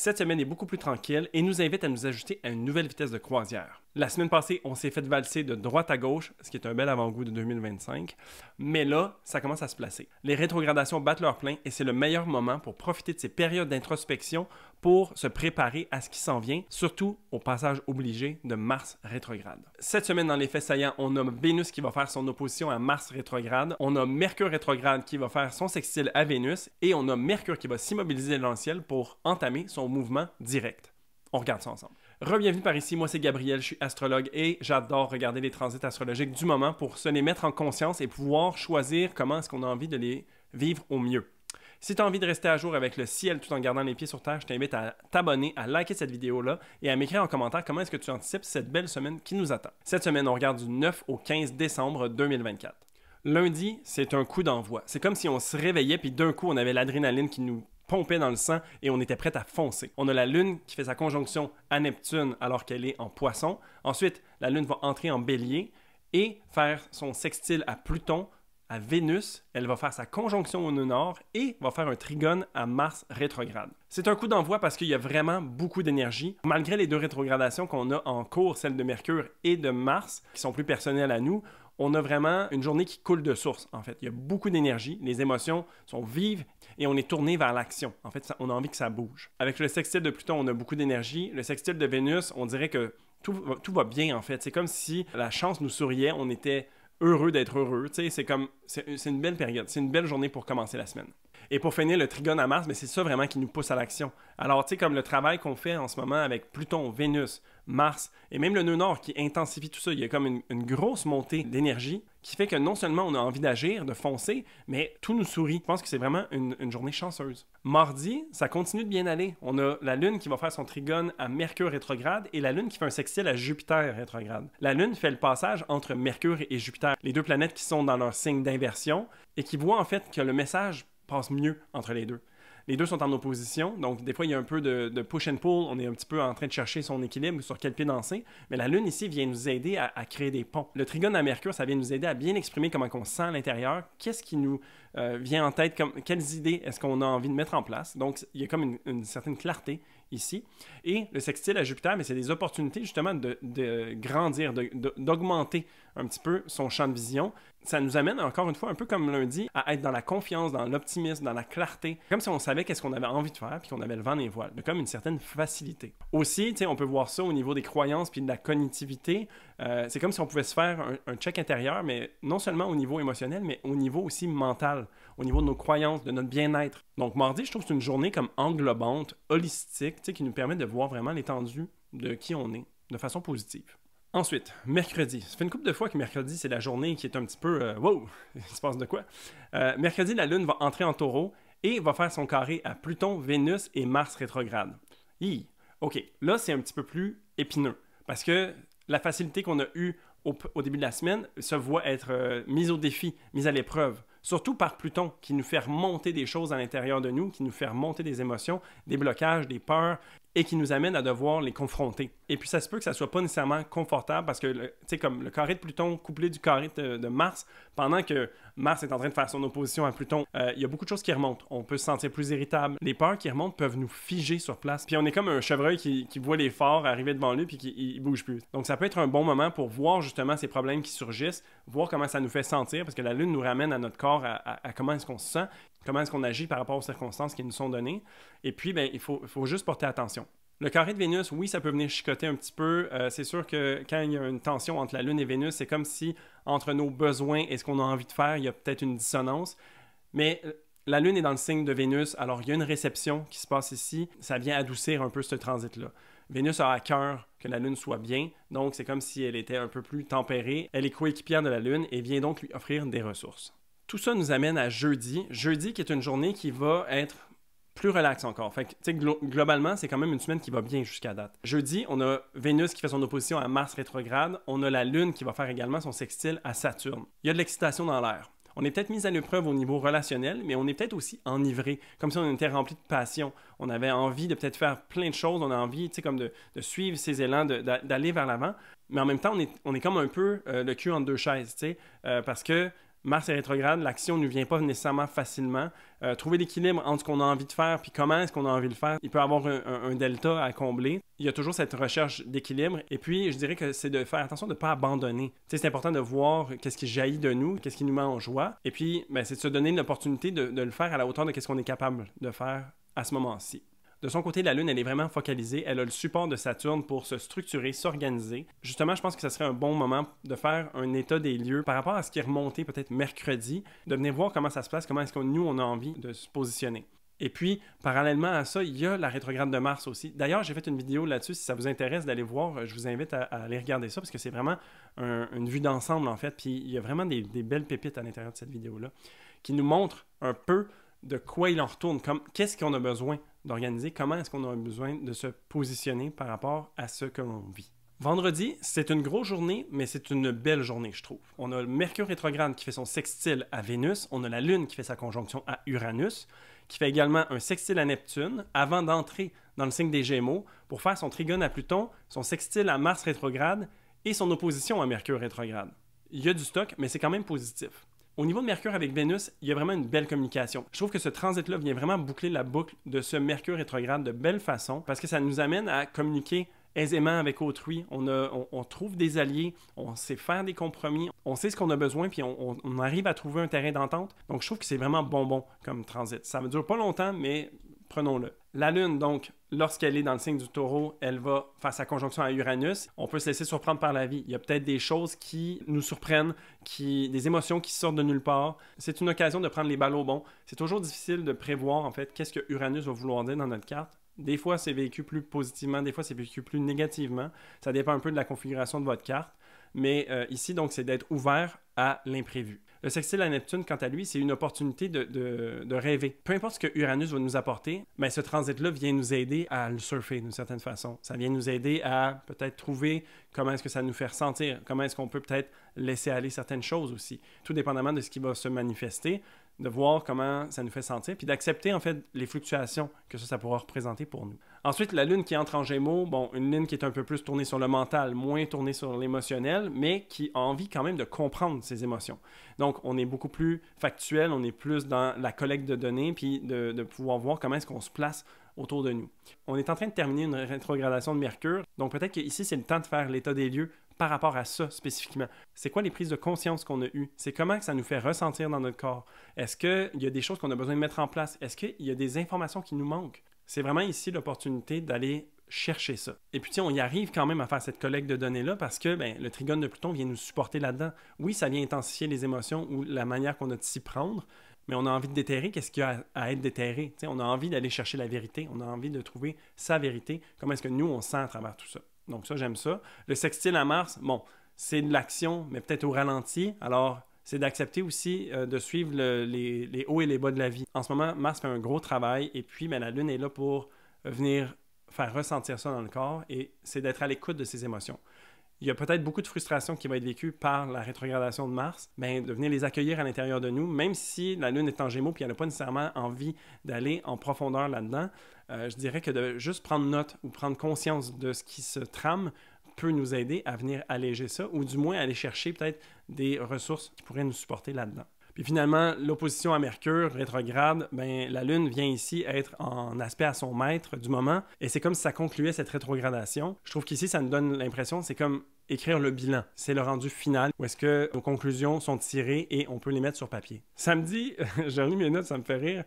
Cette semaine est beaucoup plus tranquille et nous invite à nous ajuster à une nouvelle vitesse de croisière. La semaine passée, on s'est fait valser de droite à gauche, ce qui est un bel avant-goût de 2025. Mais là, ça commence à se placer. Les rétrogradations battent leur plein et c'est le meilleur moment pour profiter de ces périodes d'introspection pour se préparer à ce qui s'en vient, surtout au passage obligé de Mars rétrograde. Cette semaine, dans les faits saillants, on a Vénus qui va faire son opposition à Mars rétrograde, on a Mercure rétrograde qui va faire son sextile à Vénus et on a Mercure qui va s'immobiliser dans le ciel pour entamer son mouvement direct. On regarde ça ensemble. Re-bienvenue par ici, moi c'est Gabriel, je suis astrologue et j'adore regarder les transits astrologiques du moment pour se les mettre en conscience et pouvoir choisir comment est-ce qu'on a envie de les vivre au mieux. Si tu as envie de rester à jour avec le ciel tout en gardant les pieds sur terre, je t'invite à t'abonner, à liker cette vidéo-là et à m'écrire en commentaire comment est-ce que tu anticipes cette belle semaine qui nous attend. Cette semaine, on regarde du 9 au 15 décembre 2024. Lundi, c'est un coup d'envoi. C'est comme si on se réveillait puis d'un coup, on avait l'adrénaline qui nous pompait dans le sang et on était prêt à foncer. On a la Lune qui fait sa conjonction à Neptune alors qu'elle est en Poisson. Ensuite, la Lune va entrer en Bélier et faire son sextile à Pluton, à Vénus. Elle va faire sa conjonction au nœud nord et va faire un trigone à Mars rétrograde. C'est un coup d'envoi parce qu'il y a vraiment beaucoup d'énergie. Malgré les deux rétrogradations qu'on a en cours, celle de Mercure et de Mars, qui sont plus personnelles à nous, on a vraiment une journée qui coule de source, en fait. Il y a beaucoup d'énergie, les émotions sont vives et on est tourné vers l'action. En fait, on a envie que ça bouge. Avec le sextile de Pluton, on a beaucoup d'énergie. Le sextile de Vénus, on dirait que tout va bien, en fait. C'est comme si la chance nous souriait, on était heureux d'être heureux. C'est une belle période, c'est une belle journée pour commencer la semaine. Et pour finir, le trigone à Mars, c'est ça vraiment qui nous pousse à l'action. Alors, comme le travail qu'on fait en ce moment avec Pluton, Vénus, Mars et même le nœud nord qui intensifie tout ça, il y a comme une grosse montée d'énergie qui fait que non seulement on a envie d'agir, de foncer, mais tout nous sourit. Je pense que c'est vraiment une journée chanceuse. Mardi, ça continue de bien aller. On a la Lune qui va faire son trigone à Mercure rétrograde et la Lune qui fait un sextile à Jupiter rétrograde. La Lune fait le passage entre Mercure et Jupiter, les deux planètes qui sont dans leur signe d'inversion et qui voient en fait que le message passe mieux entre les deux. Les deux sont en opposition, donc des fois il y a un peu de push and pull, on est un petit peu en train de chercher son équilibre, sur quel pied danser, mais la Lune ici vient nous aider à créer des ponts. Le trigone à Mercure, ça vient nous aider à bien exprimer comment on sent à l'intérieur, qu'est-ce qui nous vient en tête, quelles idées est-ce qu'on a envie de mettre en place. Donc il y a comme une certaine clarté ici. Et le sextile à Jupiter, mais c'est des opportunités justement de grandir, d'augmenter un petit peu son champ de vision. Ça nous amène encore une fois, un peu comme lundi, à être dans la confiance, dans l'optimisme, dans la clarté, comme si on savait qu'est-ce qu'on avait envie de faire, puis qu'on avait le vent dans les voiles, comme une certaine facilité. Aussi, on peut voir ça au niveau des croyances, puis de la cognitivité. C'est comme si on pouvait se faire un check intérieur, mais non seulement au niveau émotionnel, mais au niveau aussi mental, au niveau de nos croyances, de notre bien-être. Donc mardi, je trouve que c'est une journée comme englobante, holistique, qui nous permet de voir vraiment l'étendue de qui on est, de façon positive. Ensuite, mercredi. Ça fait une couple de fois que mercredi, c'est la journée qui est un petit peu wow, il se passe de quoi? Mercredi, la Lune va entrer en Taureau et va faire son carré à Pluton, Vénus et Mars rétrograde. OK, là, c'est un petit peu plus épineux parce que la facilité qu'on a eue au début de la semaine se voit être mise au défi, mise à l'épreuve. Surtout par Pluton, qui nous fait remonter des choses à l'intérieur de nous, qui nous fait remonter des émotions, des blocages, des peurs, et qui nous amène à devoir les confronter. Et puis ça se peut que ça ne soit pas nécessairement confortable parce que, tu sais, comme le carré de Pluton couplé du carré de Mars, pendant que Mars est en train de faire son opposition à Pluton, il y a beaucoup de choses qui remontent. On peut se sentir plus irritable. Les peurs qui remontent peuvent nous figer sur place. Puis on est comme un chevreuil qui voit les phares arriver devant lui puis qui ne bouge plus. Donc ça peut être un bon moment pour voir justement ces problèmes qui surgissent, voir comment ça nous fait sentir, parce que la Lune nous ramène à notre corps, à comment est-ce qu'on se sent, comment est-ce qu'on agit par rapport aux circonstances qui nous sont données. Et puis, il faut juste porter attention. Le carré de Vénus, oui, ça peut venir chicoter un petit peu. C'est sûr que quand il y a une tension entre la Lune et Vénus, c'est comme si entre nos besoins et ce qu'on a envie de faire, il y a peut-être une dissonance. Mais la Lune est dans le signe de Vénus, alors il y a une réception qui se passe ici. Ça vient adoucir un peu ce transit-là. Vénus a à cœur que la Lune soit bien, donc c'est comme si elle était un peu plus tempérée. Elle est coéquipière de la Lune et vient donc lui offrir des ressources. Tout ça nous amène à jeudi. Jeudi qui est une journée qui va être plus relax encore. Fait que, globalement, c'est quand même une semaine qui va bien jusqu'à date. Jeudi, on a Vénus qui fait son opposition à Mars rétrograde. On a la Lune qui va faire également son sextile à Saturne. Il y a de l'excitation dans l'air. On est peut-être mis à l'épreuve au niveau relationnel, mais on est peut-être aussi enivré, comme si on était rempli de passion. On avait envie de peut-être faire plein de choses, on a envie, comme de suivre ces élans, d'aller vers l'avant, mais en même temps, on est comme un peu le cul entre deux chaises, parce que Mars est rétrograde, l'action ne vient pas nécessairement facilement. Trouver l'équilibre entre ce qu'on a envie de faire puis comment est-ce qu'on a envie de le faire, il peut y avoir un delta à combler. Il y a toujours cette recherche d'équilibre. Et puis, je dirais que c'est de faire attention de ne pas abandonner. Tu sais, c'est important de voir qu'est-ce qui jaillit de nous, qu'est-ce qui nous met en joie. Et puis, ben, c'est de se donner l'opportunité de le faire à la hauteur de ce qu'on est capable de faire à ce moment-ci. De son côté, la Lune, elle est vraiment focalisée. Elle a le support de Saturne pour se structurer, s'organiser. Justement, je pense que ce serait un bon moment de faire un état des lieux par rapport à ce qui est remonté peut-être mercredi, de venir voir comment ça se passe, comment est-ce que nous, on a envie de se positionner. Et puis, parallèlement à ça, il y a la rétrograde de Mars aussi. D'ailleurs, j'ai fait une vidéo là-dessus. Si ça vous intéresse d'aller voir, je vous invite à aller regarder ça parce que c'est vraiment une vue d'ensemble, en fait. Puis, il y a vraiment des belles pépites à l'intérieur de cette vidéo-là qui nous montrent un peu de quoi il en retourne, qu'est-ce qu'on a besoin d'organiser, comment est-ce qu'on a besoin de se positionner par rapport à ce que l'on vit. Vendredi, c'est une grosse journée, mais c'est une belle journée, je trouve. On a le Mercure rétrograde qui fait son sextile à Vénus, on a la Lune qui fait sa conjonction à Uranus, qui fait également un sextile à Neptune, avant d'entrer dans le signe des Gémeaux, pour faire son trigone à Pluton, son sextile à Mars rétrograde et son opposition à Mercure rétrograde. Il y a du stock, mais c'est quand même positif. Au niveau de Mercure avec Vénus, il y a vraiment une belle communication. Je trouve que ce transit-là vient vraiment boucler la boucle de ce Mercure rétrograde de belle façon parce que ça nous amène à communiquer aisément avec autrui. On trouve des alliés, on sait faire des compromis, on sait ce qu'on a besoin puis on arrive à trouver un terrain d'entente. Donc je trouve que c'est vraiment bonbon comme transit. Ça ne dure pas longtemps, mais prenons-le. La Lune, donc, lorsqu'elle est dans le signe du Taureau, elle va faire sa conjonction à Uranus. On peut se laisser surprendre par la vie. Il y a peut-être des choses qui nous surprennent, des émotions qui sortent de nulle part. C'est une occasion de prendre les balles au bon. C'est toujours difficile de prévoir, en fait, qu'est-ce que Uranus va vouloir dire dans notre carte. Des fois, c'est vécu plus positivement, des fois, c'est vécu plus négativement. Ça dépend un peu de la configuration de votre carte. Mais ici, donc, c'est d'être ouvert à l'imprévu. Le sextile à Neptune, quant à lui, c'est une opportunité de rêver. Peu importe ce que Uranus va nous apporter, mais ce transit-là vient nous aider à le surfer d'une certaine façon. Ça vient nous aider à peut-être trouver comment est-ce que ça nous fait ressentir, comment est-ce qu'on peut peut-être laisser aller certaines choses aussi, tout dépendamment de ce qui va se manifester, de voir comment ça nous fait sentir, puis d'accepter en fait les fluctuations que ça pourra représenter pour nous. Ensuite, la Lune qui entre en Gémeaux, bon, une Lune qui est un peu plus tournée sur le mental, moins tournée sur l'émotionnel, mais qui a envie quand même de comprendre ses émotions. Donc, on est beaucoup plus factuel, on est plus dans la collecte de données, puis de pouvoir voir comment est-ce qu'on se place autour de nous. On est en train de terminer une rétrogradation de Mercure, donc peut-être qu'ici, c'est le temps de faire l'état des lieux par rapport à ça spécifiquement. C'est quoi les prises de conscience qu'on a eues? C'est comment que ça nous fait ressentir dans notre corps? Est-ce qu'il y a des choses qu'on a besoin de mettre en place? Est-ce qu'il y a des informations qui nous manquent? C'est vraiment ici l'opportunité d'aller chercher ça. Et puis, on y arrive quand même à faire cette collecte de données-là parce que le trigone de Pluton vient nous supporter là-dedans. Oui, ça vient intensifier les émotions ou la manière qu'on a de s'y prendre, mais on a envie de déterrer qu'est-ce qu'il y a à être déterré. On a envie d'aller chercher la vérité, on a envie de trouver sa vérité, comment est-ce que nous, on sent à travers tout ça. Donc ça, j'aime ça. Le sextile à Mars, bon, c'est de l'action, mais peut-être au ralenti. Alors, c'est d'accepter aussi de suivre les hauts et les bas de la vie. En ce moment, Mars fait un gros travail et puis la Lune est là pour venir faire ressentir ça dans le corps et c'est d'être à l'écoute de ses émotions. Il y a peut-être beaucoup de frustration qui va être vécue par la rétrogradation de Mars, de venir les accueillir à l'intérieur de nous, même si la Lune est en Gémeaux et elle n'a pas nécessairement envie d'aller en profondeur là-dedans. Je dirais que de juste prendre note ou prendre conscience de ce qui se trame peut nous aider à venir alléger ça ou du moins aller chercher peut-être des ressources qui pourraient nous supporter là-dedans. Puis finalement, l'opposition à Mercure rétrograde, la Lune vient ici être en aspect à son maître du moment et c'est comme si ça concluait cette rétrogradation. Je trouve qu'ici, ça nous donne l'impression, c'est comme écrire le bilan. C'est le rendu final où est-ce que nos conclusions sont tirées et on peut les mettre sur papier. Samedi, j'ai relis mes notes, ça me fait rire.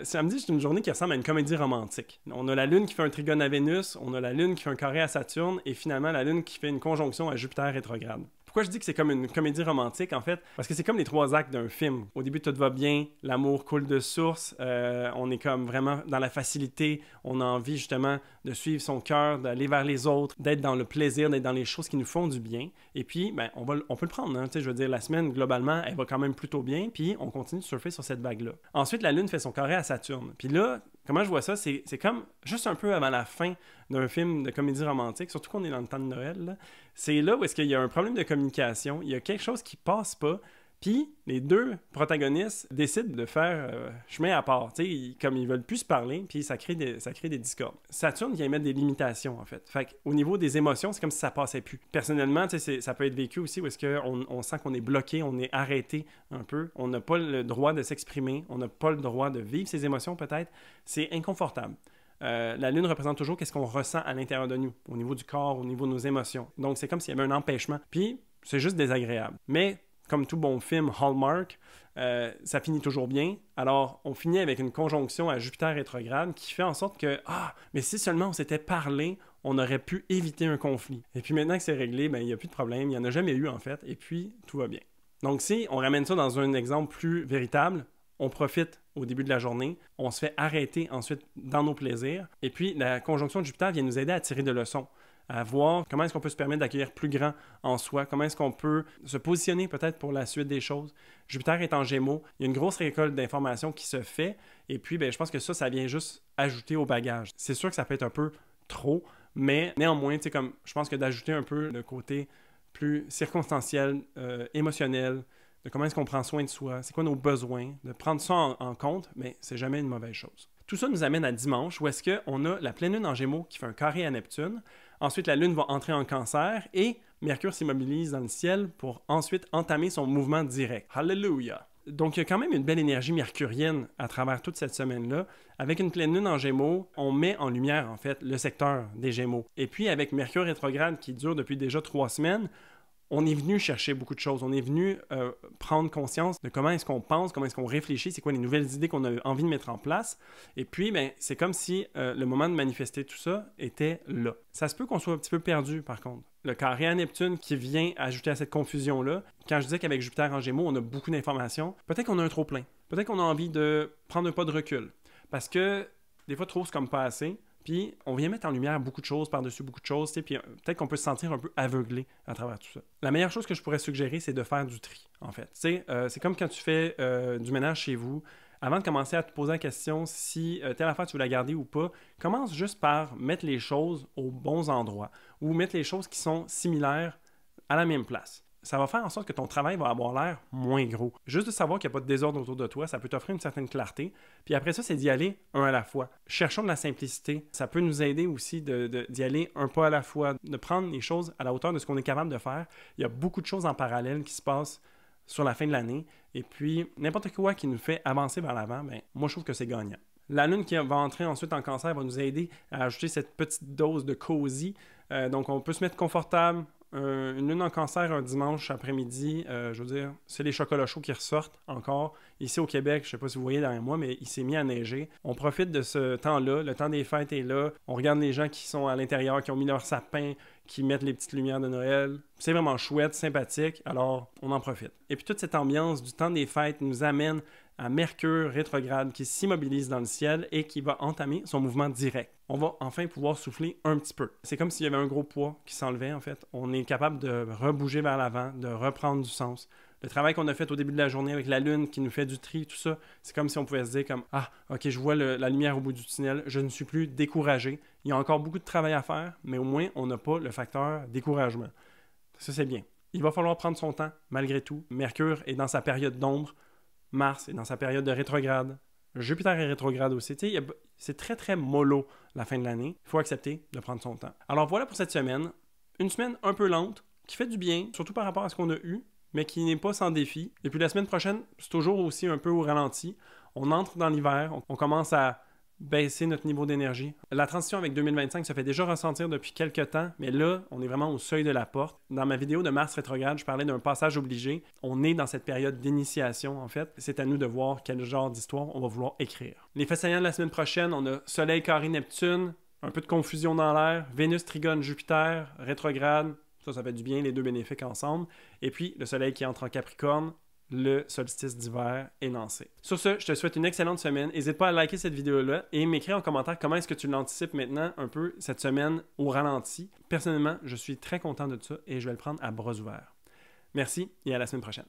Samedi, c'est une journée qui ressemble à une comédie romantique. On a la Lune qui fait un trigone à Vénus, on a la Lune qui fait un carré à Saturne et finalement la Lune qui fait une conjonction à Jupiter rétrograde. Pourquoi je dis que c'est comme une comédie romantique, en fait? Parce que c'est comme les 3 actes d'un film. Au début, tout va bien, l'amour coule de source, on est comme vraiment dans la facilité, on a envie justement de suivre son cœur, d'aller vers les autres, d'être dans le plaisir, d'être dans les choses qui nous font du bien. Et puis, on peut le prendre, hein? Je veux dire, la semaine, globalement, elle va quand même plutôt bien, puis on continue de surfer sur cette vague-là. Ensuite, la Lune fait son carré à Saturne. Puis là, comment je vois ça, c'est comme juste un peu avant la fin d'un film de comédie romantique, surtout qu'on est dans le temps de Noël, là. C'est là où est-ce qu'il y a un problème de communication, il y a quelque chose qui passe pas, Puis, les deux protagonistes décident de faire chemin à part. Comme ils veulent plus se parler, puis ça crée des discordes. Saturne vient mettre des limitations, en fait. Fait qu'au niveau des émotions, c'est comme si ça passait plus. Personnellement, ça peut être vécu aussi où est-ce qu'on sent qu'on est bloqué, on est arrêté un peu. On n'a pas le droit de s'exprimer, on n'a pas le droit de vivre ses émotions, peut-être. C'est inconfortable. La Lune représente toujours qu'est-ce qu'on ressent à l'intérieur de nous, au niveau du corps, au niveau de nos émotions. Donc, c'est comme s'il y avait un empêchement. Puis, c'est juste désagréable. Mais comme tout bon film Hallmark, ça finit toujours bien. Alors, on finit avec une conjonction à Jupiter rétrograde qui fait en sorte que, mais si seulement on s'était parlé, on aurait pu éviter un conflit. Et puis maintenant que c'est réglé, il n'y a plus de problème, il n'y en a jamais eu en fait, et puis tout va bien. Donc si on ramène ça dans un exemple plus véritable, on profite au début de la journée, on se fait arrêter ensuite dans nos plaisirs, et puis la conjonction de Jupiter vient nous aider à tirer des leçons, à voir comment est-ce qu'on peut se permettre d'accueillir plus grand en soi, comment est-ce qu'on peut se positionner peut-être pour la suite des choses. Jupiter est en Gémeaux, il y a une grosse récolte d'informations qui se fait, et puis je pense que ça vient juste ajouter au bagage. C'est sûr que ça peut être un peu trop, mais néanmoins, comme je pense que d'ajouter un peu le côté plus circonstanciel, émotionnel, de comment est-ce qu'on prend soin de soi, c'est quoi nos besoins, de prendre ça en compte, mais c'est jamais une mauvaise chose. Tout ça nous amène à dimanche, où est-ce qu'on a la pleine lune en Gémeaux qui fait un carré à Neptune. Ensuite, la Lune va entrer en Cancer et Mercure s'immobilise dans le ciel pour ensuite entamer son mouvement direct. Hallelujah! Donc, il y a quand même une belle énergie mercurienne à travers toute cette semaine-là. Avec une pleine lune en Gémeaux, on met en lumière, en fait, le secteur des Gémeaux. Et puis, avec Mercure rétrograde qui dure depuis déjà 3 semaines, on est venu chercher beaucoup de choses. On est venu prendre conscience de comment est-ce qu'on pense, comment est-ce qu'on réfléchit, c'est quoi les nouvelles idées qu'on a envie de mettre en place. Et puis, c'est comme si le moment de manifester tout ça était là. Ça se peut qu'on soit un petit peu perdu, par contre. Le carré à Neptune qui vient ajouter à cette confusion-là. Quand je disais qu'avec Jupiter en Gémeaux, on a beaucoup d'informations, peut-être qu'on a un trop-plein. Peut-être qu'on a envie de prendre un pas de recul. Parce que des fois, trop, c'est comme pas assez. Puis, on vient mettre en lumière beaucoup de choses, par-dessus beaucoup de choses, puis peut-être qu'on peut se sentir un peu aveuglé à travers tout ça. La meilleure chose que je pourrais suggérer, c'est de faire du tri, en fait. C'est comme quand tu fais du ménage chez vous. Avant de commencer à te poser la question si telle affaire tu veux la garder ou pas, commence juste par mettre les choses aux bons endroits ou mettre les choses qui sont similaires à la même place. Ça va faire en sorte que ton travail va avoir l'air moins gros. Juste de savoir qu'il n'y a pas de désordre autour de toi, ça peut t'offrir une certaine clarté. Puis après ça, c'est d'y aller un à la fois. Cherchons de la simplicité. Ça peut nous aider aussi d'y aller un pas à la fois, de prendre les choses à la hauteur de ce qu'on est capable de faire. Il y a beaucoup de choses en parallèle qui se passent sur la fin de l'année. Et puis, n'importe quoi qui nous fait avancer vers l'avant, moi, je trouve que c'est gagnant. La Lune qui va entrer ensuite en Cancer va nous aider à ajouter cette petite dose de cosy. Donc, on peut se mettre confortable. Une lune en Cancer un dimanche après-midi, je veux dire, c'est les chocolats chauds qui ressortent encore. Ici au Québec, je ne sais pas si vous voyez derrière moi, mais il s'est mis à neiger. On profite de ce temps-là, le temps des fêtes est là. On regarde les gens qui sont à l'intérieur, qui ont mis leur sapin, qui mettent les petites lumières de Noël. C'est vraiment chouette, sympathique, alors on en profite. Et puis toute cette ambiance du temps des fêtes nous amène à Mercure rétrograde qui s'immobilise dans le ciel et qui va entamer son mouvement direct. On va enfin pouvoir souffler un petit peu. C'est comme s'il y avait un gros poids qui s'enlevait en fait. On est capable de rebouger vers l'avant, de reprendre du sens. Le travail qu'on a fait au début de la journée avec la Lune qui nous fait du tri, tout ça, c'est comme si on pouvait se dire comme « Ah, ok, je vois la lumière au bout du tunnel, je ne suis plus découragé. Il y a encore beaucoup de travail à faire, mais au moins, on n'a pas le facteur découragement. » Ça, c'est bien. Il va falloir prendre son temps, malgré tout. Mercure est dans sa période d'ombre. Mars est dans sa période de rétrograde. Jupiter est rétrograde aussi. C'est très, très mollo la fin de l'année. Il faut accepter de prendre son temps. Alors voilà pour cette semaine. Une semaine un peu lente, qui fait du bien, surtout par rapport à ce qu'on a eu, mais qui n'est pas sans défi. Et puis la semaine prochaine, c'est toujours aussi un peu au ralenti. On entre dans l'hiver, on commence à baisser notre niveau d'énergie. La transition avec 2025 se fait déjà ressentir depuis quelques temps, mais là, on est vraiment au seuil de la porte. Dans ma vidéo de Mars rétrograde, je parlais d'un passage obligé. On est dans cette période d'initiation, en fait. C'est à nous de voir quel genre d'histoire on va vouloir écrire. Les faits saillants de la semaine prochaine, on a Soleil carré Neptune, un peu de confusion dans l'air, Vénus trigone Jupiter, rétrograde, ça fait du bien, les deux bénéfiques ensemble. Et puis, le Soleil qui entre en Capricorne, le solstice d'hiver est lancé. Sur ce, je te souhaite une excellente semaine. N'hésite pas à liker cette vidéo-là et m'écrire en commentaire comment est-ce que tu l'anticipes maintenant un peu cette semaine au ralenti. Personnellement, je suis très content de ça et je vais le prendre à bras ouverts. Merci et à la semaine prochaine.